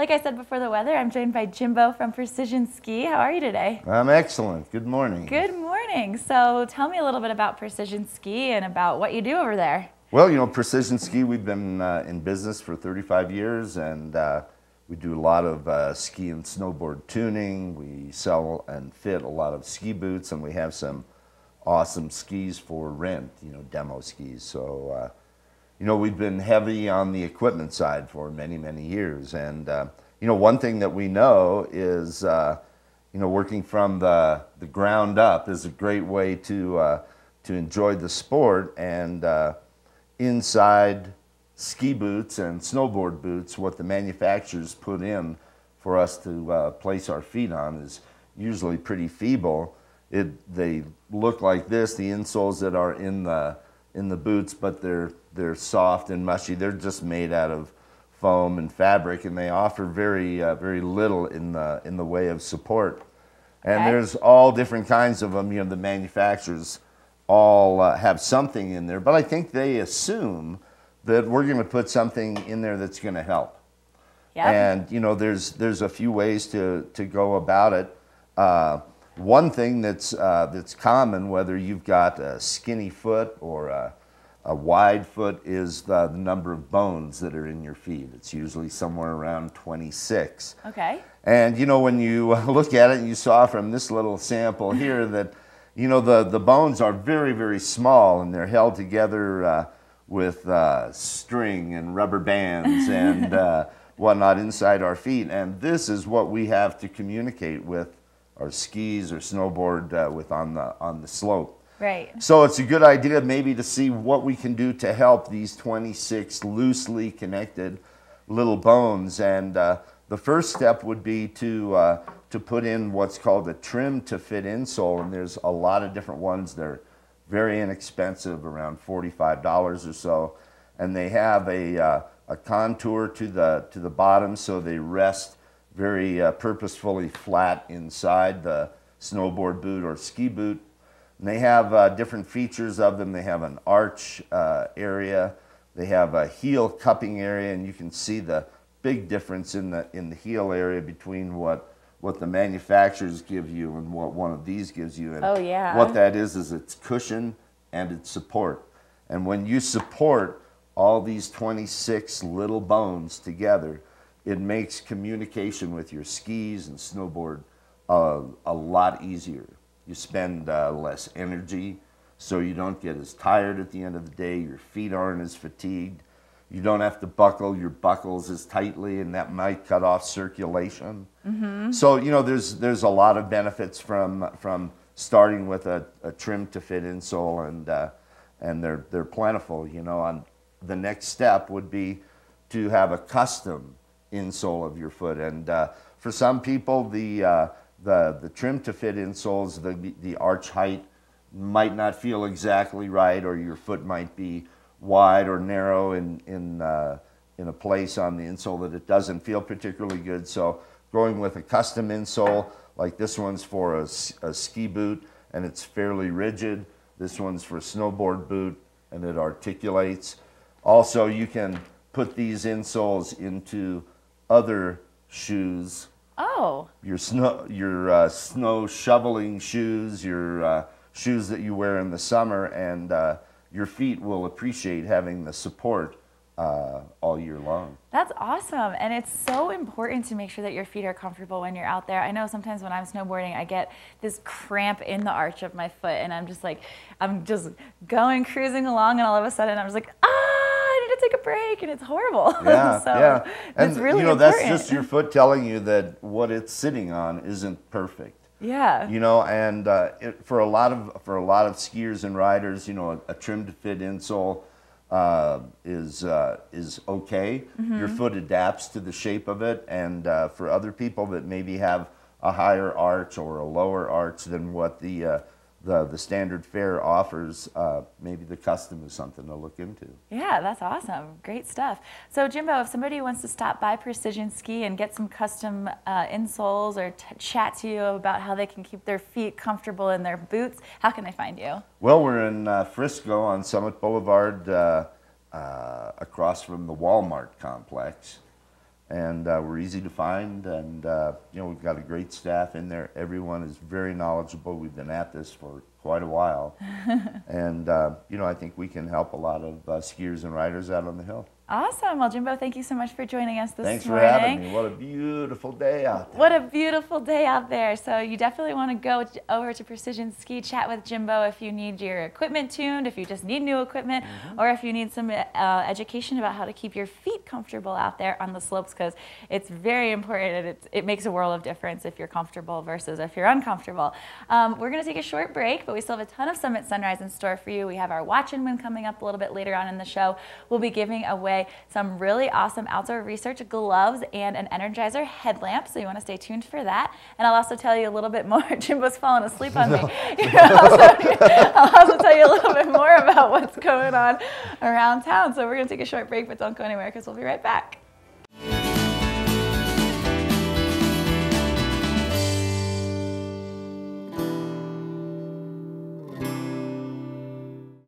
Like I said before the weather, I'm joined by Jimbo from Precision Ski. How are you today? I'm excellent. Good morning. Good morning. So tell me a little bit about Precision Ski and about what you do over there. Well, you know, Precision Ski, we've been in business for 35 years, and we do a lot of ski and snowboard tuning. We sell and fit a lot of ski boots, and we have some awesome skis for rent, you know, demo skis. So, you know, we've been heavy on the equipment side for many, many years. And, you know, one thing that we know is, you know, working from the ground up is a great way to enjoy the sport. And inside ski boots and snowboard boots, what the manufacturers put in for us to place our feet on is usually pretty feeble. They look like this, the insoles that are in the boots, but they're soft and mushy. They're just made out of foam and fabric, and they offer very little in the way of support. And Okay. there's all different kinds of them. You know, the manufacturers all have something in there, but I think they assume that we're going to put something in there that's going to help. Yeah. And you know, there's a few ways to go about it. One thing that's common, whether you've got a skinny foot or a wide foot, is the number of bones that are in your feet. It's usually somewhere around 26. Okay. And you know, when you look at it, and you saw from this little sample here that, you know, the bones are very small, and they're held together with string and rubber bands and whatnot inside our feet. And this is what we have to communicate with our skis or snowboard with on the slope. Right. So it's a good idea maybe to see what we can do to help these 26 loosely connected little bones. And the first step would be to put in what's called a trim to fit insole, and there's a lot of different ones. They're very inexpensive, around $45 or so, and they have a contour to the bottom, so they rest very purposefully flat inside the snowboard boot or ski boot. And they have different features of them. They have an arch area. They have a heel cupping area, and you can see the big difference in the heel area between what the manufacturers give you and what one of these gives you. And Oh, yeah. what that is its cushion and its support. And when you support all these 26 little bones together, it makes communication with your skis and snowboard a lot easier. You spend less energy, so you don't get as tired at the end of the day. Your feet aren't as fatigued. You don't have to buckle your buckles as tightly, and that might cut off circulation. Mm-hmm. So, you know, there's a lot of benefits from starting with a trim to fit insole, and they're plentiful. You know, and the next step would be to have a custom insole of your foot. And for some people, the trim to fit insoles, the arch height might not feel exactly right, or your foot might be wide or narrow in a place on the insole that it doesn't feel particularly good. So going with a custom insole, like this one's for a ski boot, and it's fairly rigid. This one's for a snowboard boot, and it articulates. Also, you can put these insoles into other shoes. Oh. Your snow shoveling shoes, your shoes that you wear in the summer, and your feet will appreciate having the support all year long. That's awesome. And it's so important to make sure that your feet are comfortable when you're out there. I know sometimes when I'm snowboarding, I get this cramp in the arch of my foot, and I'm just going cruising along, and all of a sudden I'm just like, I need to take a break, and it's horrible. Yeah, so yeah. And it's really you know, important. that's just your foot telling you that what it's sitting on isn't perfect. Yeah. You know, and for a lot of skiers and riders, you know, a trim to fit insole is okay. Mm-hmm. Your foot adapts to the shape of it, and for other people that maybe have a higher arch or a lower arch than what the standard fare offers, maybe the custom is something to look into. Yeah, that's awesome. Great stuff. So Jimbo, if somebody wants to stop by Precision Ski and get some custom insoles or chat to you about how they can keep their feet comfortable in their boots, how can they find you? Well, we're in Frisco on Summit Boulevard, across from the Walmart complex. and we're easy to find, and you know, we've got a great staff in there. Everyone is very knowledgeable. We've been at this for quite a while, and you know, I think we can help a lot of skiers and riders out on the hill. Awesome. Well, Jimbo, thank you so much for joining us this morning. Thanks for having me. What a beautiful day out there. What a beautiful day out there. So you definitely want to go over to Precision Ski, chat with Jimbo if you need your equipment tuned, if you just need new equipment, or if you need some education about how to keep your feet comfortable out there on the slopes, because it's very important and it makes a world of difference if you're comfortable versus if you're uncomfortable. We're going to take a short break, but we still have a ton of Summit Sunrise in store for you. We have our Watch and Win coming up a little bit later on in the show. We'll be giving away some really awesome Outdoor Research gloves and an Energizer headlamp, so you want to stay tuned for that. And I'll also tell you a little bit more. Jimbo's falling asleep on me. I'll also tell you a little bit more about what's going on around town. So we're going to take a short break, but don't go anywhere because we'll be right back.